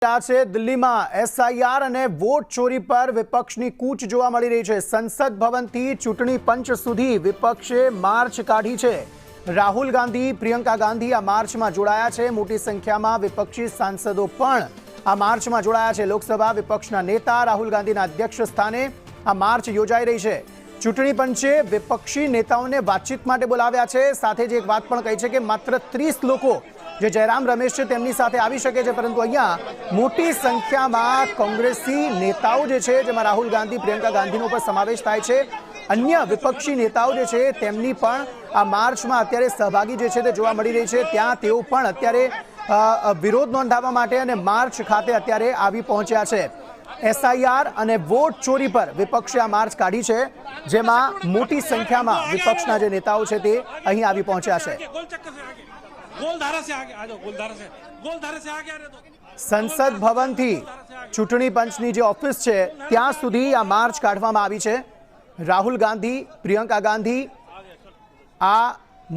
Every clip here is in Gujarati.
દિલ્હીમાં એસઆઈઆર અને વોટ ચોરી પર વિપક્ષની કૂચ જોવા મળી રહી છે। સંસદ ભવનથી ચૂંટણી પંચ સુધી વિપક્ષે માર્ચ કાઢી છે। રાહુલ ગાંધી, પ્રિયંકા ગાંધી આ માર્ચમાં જોડાયા છે। મોટી સંખ્યામાં વિપક્ષી સાંસદો પણ આ માર્ચમાં જોડાયા છે। લોકસભા વિપક્ષના નેતા રાહુલ ગાંધીના અધ્યક્ષ સ્થાને આ માર્ચ યોજાઈ રહી છે। ચૂંટણી પંચે વિપક્ષી નેતાઓને વાતચીત માટે બોલાવ્યા છે। સાથે જ એક વાત પણ કહી છે કે માત્ર 30 લોકો જે જયરામ રમેશ છે તેમની સાથે આવી શકે છે, પરંતુ અહીંયા મોટી સંખ્યામાં કોંગ્રેસી નેતાઓ જે છે, જેમાં રાહુલ ગાંધી, પ્રિયંકા ગાંધીનો પણ સમાવેશ થાય છે, અન્ય વિપક્ષી નેતાઓ જે છે તેમની પણ આ માર્ચમાં અત્યારે સહભાગી જે છે તે જોવા મળી રહી છે। ત્યાં તેઓ પણ અત્યારે વિરોધ નોંધાવવા માટે અને માર્ચ ખાતે અત્યારે આવી પહોંચ્યા છે। એસઆઈઆર અને વોટ ચોરી પર વિપક્ષે આ માર્ચ કાઢી છે, જેમાં મોટી સંખ્યામાં વિપક્ષના જે નેતાઓ છે તે અહીં આવી પહોંચ્યા છે। સંસદ ભવનથી ચૂંટણી પંચની જે ઓફિસ છે ત્યાં સુધી આ માર્ચ કાઢવામાં આવી છે। રાહુલ ગાંધી, પ્રિયંકા ગાંધી આ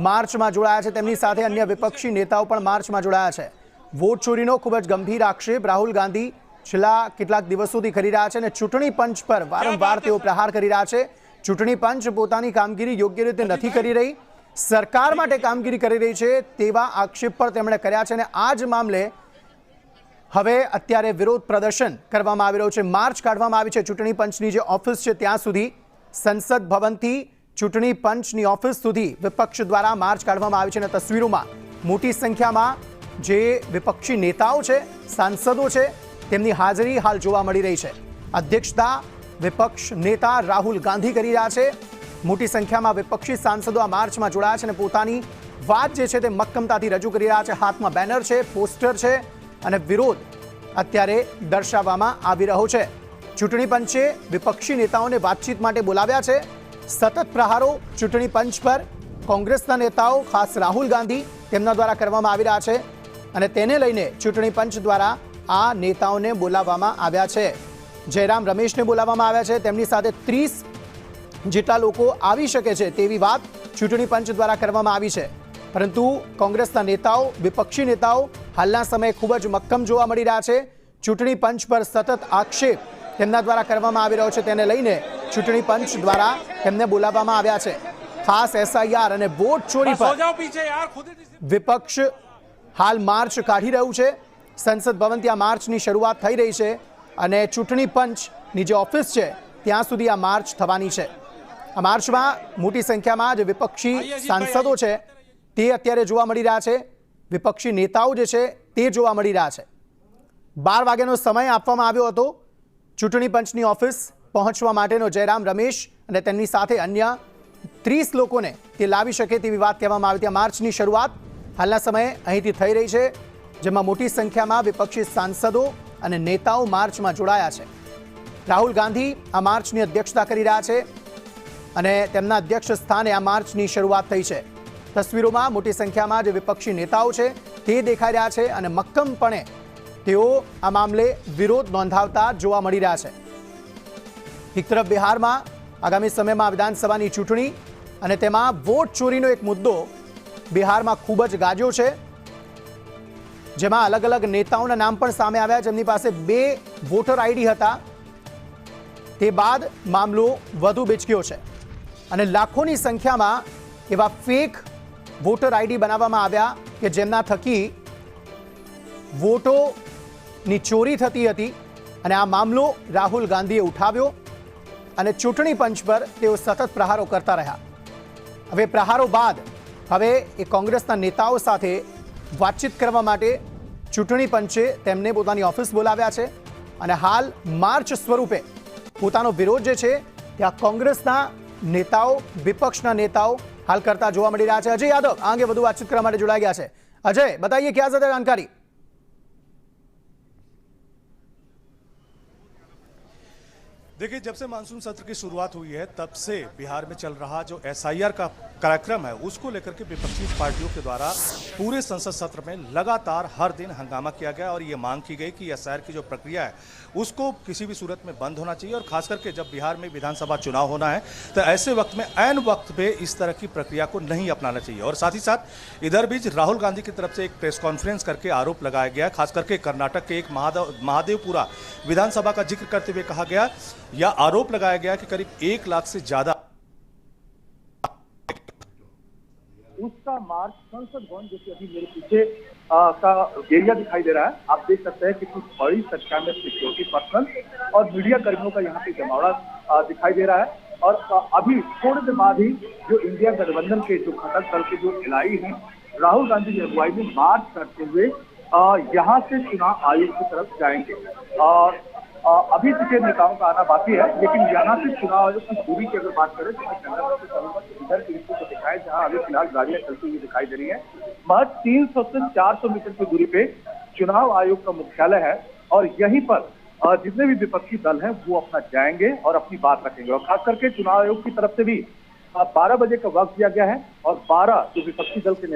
માર્ચમાં જોડાયા છે, તેમની સાથે અન્ય વિપક્ષી નેતાઓ પણ માર્ચમાં જોડાયા છે। વોટ ચોરીનો ખૂબ જ ગંભીર આક્ષેપ રાહુલ ગાંધી છેલ્લા કેટલાક દિવસોથી કરી રહ્યા છે અને ચૂંટણી પંચ પર વારંવાર તેઓ પ્રહાર કરી રહ્યા છે। ચૂંટણી પંચ પોતાની કામગીરી યોગ્ય રીતે નથી કરી રહી, સરકાર માટે કામગીરી કરી રહી છે, તેવા આક્ષેપ પણ તેમણે કર્યા છે અને આ જ મામલે હવે અત્યારે વિરોધ પ્રદર્શન કરવામાં આવી રહ્યું છે। માર્ચ કાઢવામાં આવી છે ચૂંટણી પંચની જે ઓફિસ છે ત્યાં સુધી। સંસદ ભવનથી ચૂંટણી પંચની ઓફિસ સુધી વિપક્ષ દ્વારા માર્ચ કાઢવામાં આવી છે અને તસવીરોમાં મોટી સંખ્યામાં જે વિપક્ષી નેતાઓ છે, સાંસદો છે, તેમની હાજરી હાલ જોવા મળી રહી છે। અધ્યક્ષતા વિપક્ષ નેતા રાહુલ ગાંધી કરી રહ્યા છે। મોટી સંખ્યામાં વિપક્ષી સાંસદો આ માર્ચમાં જોડાયા છે અને પોતાની વાત જે છે તે મક્કમતાથી રજૂ કરી રહ્યા છે। હાથમાં બેનર છે, પોસ્ટર છે અને વિરોધ અત્યારે દર્શાવવામાં આવી રહ્યો છે। ચૂંટણી પંચે વિપક્ષી નેતાઓને વાતચીત માટે બોલાવ્યા છે। સતત પ્રહારો ચૂંટણી પંચ પર કોંગ્રેસના નેતાઓ, ખાસ રાહુલ ગાંધી, તેમના દ્વારા કરવામાં આવી રહ્યા છે અને તેને લઈને ચૂંટણી પંચ દ્વારા આ નેતાઓને બોલાવવામાં આવ્યા છે। જયરામ રમેશને બોલાવવામાં આવ્યા છે, તેમની સાથે 30 જેટલા લોકો આવી શકે છે તેવી વાત ચૂંટણી પંચ દ્વારા કરવામાં આવી છે, પરંતુ કોંગ્રેસના નેતાઓ, વિપક્ષી નેતાઓ હાલના સમયે ખૂબ જ મક્કમ જોવા મળી રહ્યા છે। ચૂંટણી પંચ પર સતત આક્ષેપ તેમના દ્વારા કરવામાં આવી રહ્યો છે, તેને લઈને ચૂંટણી પંચ દ્વારા તેમને બોલાવવામાં આવ્યા છે। ખાસ એસઆઈઆર અને વોટ ચોરી પર વિપક્ષ હાલ માર્ચ કાઢી રહ્યું છે। સંસદ ભવનથી આ માર્ચની શરૂઆત થઈ રહી છે અને ચૂંટણી પંચની જે ઓફિસ છે ત્યાં સુધી આ માર્ચ થવાની છે। આ માર્ચમાં મોટી સંખ્યામાં જે વિપક્ષી સાંસદો છે તે અત્યારે જોવા મળી રહ્યા છે, વિપક્ષી નેતાઓ જે છે તે જોવા મળી રહ્યા છે। 12 વાગ્યાનો સમય આપવામાં આવ્યો હતો ચૂંટણી પંચની ઓફિસ પહોંચવા માટેનો। જયરામ રમેશ અને તેમની સાથે અન્ય 30 લોકોને તે લાવી શકે તેવી વાત કહેવામાં આવી હતી। આ માર્ચની શરૂઆત હાલના સમયે અહીંથી થઈ રહી છે, જેમાં મોટી સંખ્યામાં વિપક્ષી સાંસદો અને નેતાઓ માર્ચમાં જોડાયા છે। રાહુલ ગાંધી આ માર્ચની અધ્યક્ષતા કરી રહ્યા છે અને તેમના અધ્યક્ષ સ્થાને આ માર્ચની શરૂઆત થઈ છે। તસવીરોમાં મોટી સંખ્યામાં જે વિપક્ષી નેતાઓ છે તે દેખાઈ રહ્યા છે અને મક્કમપણે તેઓ આ મામલે વિરોધ નોંધાવતા જોવા મળી રહ્યા છે। એક તરફ બિહારમાં આગામી સમયમાં વિધાનસભાની ચૂંટણી અને તેમાં વોટ ચોરીનો એક મુદ્દો બિહારમાં ખૂબ જ ગાજ્યો છે, જેમાં અલગ અલગ નેતાઓના નામ પણ સામે આવ્યા, જેમની પાસે 2 વોટર આઈડી હતા। તે બાદ મામલો વધુ બેચક્યો છે અને લાખોની સંખ્યામાં એવા ફેક વોટર આઈડી બનાવવામાં આવ્યા કે જેમના થકી વોટોની ચોરી થતી હતી અને આ મામલો રાહુલ ગાંધીએ ઉઠાવ્યો અને ચૂંટણી પંચ પર તેઓ સતત પ્રહારો કરતા રહ્યા। હવે પ્રહારો બાદ હવે એ કોંગ્રેસના નેતાઓ સાથે વાતચીત કરવા માટે ચૂંટણી પંચે તેમને પોતાની ઓફિસ બોલાવ્યા છે અને હાલ માર્ચ સ્વરૂપે પોતાનો વિરોધ જે છે ત્યાં કોંગ્રેસના નેતાઓ, વિપક્ષના નેતાઓ હાલ કરતા જોવા મળી રહ્યા છે। અજય યાદવ આ અંગે વધુ વાતચીત કરવા માટે જોડાઈ ગયા છે। અજય, बताइए क्या ज्यादा जानकारी। देखिए, जब से मानसून सत्र की शुरुआत हुई है तब से बिहार में चल रहा जो एसआईआर का कार्यक्रम है उसको लेकर के विपक्षी पार्टियों के द्वारा पूरे संसद सत्र में लगातार हर दिन हंगामा किया गया और ये मांग की गई कि एसआईआर की जो प्रक्रिया है उसको किसी भी सूरत में बंद होना चाहिए। और खास करके जब बिहार में विधानसभा चुनाव होना है तो ऐसे वक्त में ऐन वक्त पे इस तरह की प्रक्रिया को नहीं अपनाना चाहिए। और साथ ही साथ इधर बीच राहुल गांधी की तरफ से एक प्रेस कॉन्फ्रेंस करके आरोप लगाया गया, खास करके कर्नाटक के एक महादेवपुरा विधानसभा का जिक्र करते हुए कहा गया या आरोप लगाया गया कि करीब 1 लाख से ज्यादा उसका मार्च संसद भवन जो कि अभी मेरे पीछे का एरिया दिखाई दे रहा है, आप देख सकते हैं कितनी बड़ी संख्या में सिक्योरिटी पर्सनल और मीडिया कर्मियों का यहाँ पे जमावड़ा दिखाई दे रहा है। और अभी थोड़ी देर बाद ही जो इंडिया गठबंधन के जो घटक दल के जो एलआई हैं, राहुल गांधी की अगुवाई में मार्च करते हुए यहाँ से चुनाव आयोग की तरफ जाएंगे। और अभी तक नेताओं का आना बाकी है, लेकिन यहाँ से चुनाव आयोग की दूरी की अगर बात करें तो इधर की स्थिति को दिखाए जहाँ अभी फिलहाल गाड़ियां चलती हुई दिखाई दे रही है। महज 300 से 400 मीटर की दूरी पे चुनाव आयोग का मुख्यालय है और यहीं पर जितने भी विपक्षी दल हैं वो अपना जाएंगे और अपनी बात रखेंगे। और खास करके चुनाव आयोग की तरफ से भी 12 बजे का वक्त दिया गया है और 12 जो विपक्षी दल के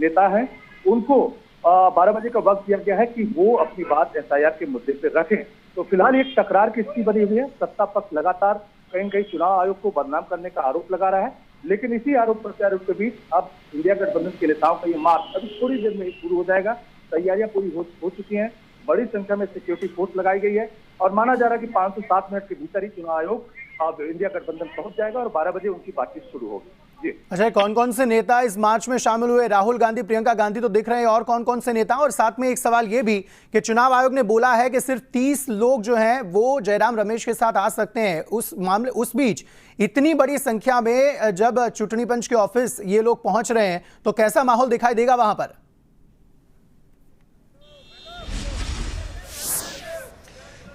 नेता हैं उनको 12 बजे का वक्त दिया गया है कि वो अपनी बात एसआईआर के मुद्दे पे रखें। तो फिलहाल एक टकरार की स्थिति बनी हुई है। सत्ता पक्ष लगातार कहीं कहीं चुनाव आयोग को बदनाम करने का आरोप लगा रहा है, लेकिन इसी आरोप प्रत्यारोप के बीच अब इंडिया गठबंधन के नेताओं का ये मार्च अभी थोड़ी देर में शुरू हो जाएगा। तैयारियां पूरी हो चुकी हैं, बड़ी संख्या में सिक्योरिटी फोर्स लगाई गई है और माना जा रहा है कि 5 से 7 मिनट के भीतर ही चुनाव आयोग अब इंडिया गठबंधन पहुंच जाएगा और 12 बजे उनकी बातचीत शुरू होगी। जी अच्छा, कौन कौन से नेता इस मार्च में शामिल हुए? राहुल गांधी, प्रियंका गांधी तो दिख रहे हैं, और कौन कौन से नेता? और साथ में एक सवाल ये भी कि चुनाव आयोग ने बोला है कि सिर्फ 30 लोग जो हैं वो जयराम रमेश के साथ आ सकते हैं। उस बीच इतनी बड़ी संख्या में जब चुनाव पंच के ऑफिस ये लोग पहुंच रहे हैं तो कैसा माहौल दिखाई देगा वहां पर?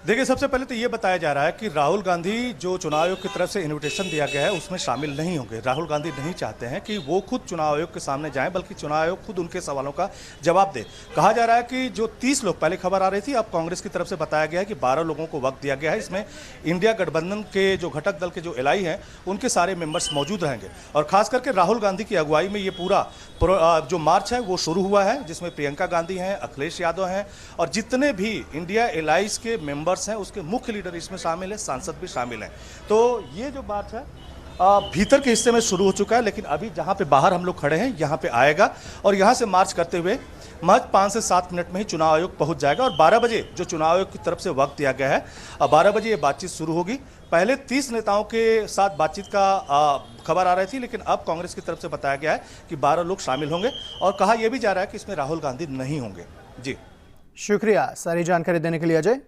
देखिए, सबसे पहले तो ये बताया जा रहा है कि राहुल गांधी जो चुनाव आयोग की तरफ से इनविटेशन दिया गया है उसमें शामिल नहीं होंगे। राहुल गांधी नहीं चाहते हैं कि वो खुद चुनाव आयोग के सामने जाएं, बल्कि चुनाव आयोग खुद उनके सवालों का जवाब दे। कहा जा रहा है कि जो 30 लोग, पहले खबर आ रही थी, अब कांग्रेस की तरफ से बताया गया है कि 12 लोगों को वक्त दिया गया है। इसमें इंडिया गठबंधन के जो घटक दल के जो एलआई हैं उनके सारे मेंबर्स मौजूद रहेंगे। और खास करके राहुल गांधी की अगुवाई में ये पूरा जो मार्च है वो शुरू हुआ है, जिसमें प्रियंका गांधी हैं, अखिलेश यादव हैं और जितने भी इंडिया एलाइज के मेंबर्स हैं उसके मुख्य लीडर इसमें शामिल है, सांसद भी शामिल हैं। तो ये जो बात है भीतर के हिस्से में शुरू हो चुका है, लेकिन अभी जहां पे बाहर हम लोग खड़े हैं यहां पे आएगा और यहां से मार्च करते हुए महज 5 से 7 मिनट में ही चुनाव आयोग पहुंच जाएगा। और 12 बजे जो चुनाव आयोग की तरफ से वक्त दिया गया है, 12 बजे ये बातचीत शुरू होगी। पहले 30 नेताओं के साथ बातचीत का खबर आ रही थी, लेकिन अब कांग्रेस की तरफ से बताया गया है कि 12 लोग शामिल होंगे और कहा यह भी जा रहा है कि इसमें राहुल गांधी नहीं होंगे। जी शुक्रिया सारी जानकारी देने के लिए अजय।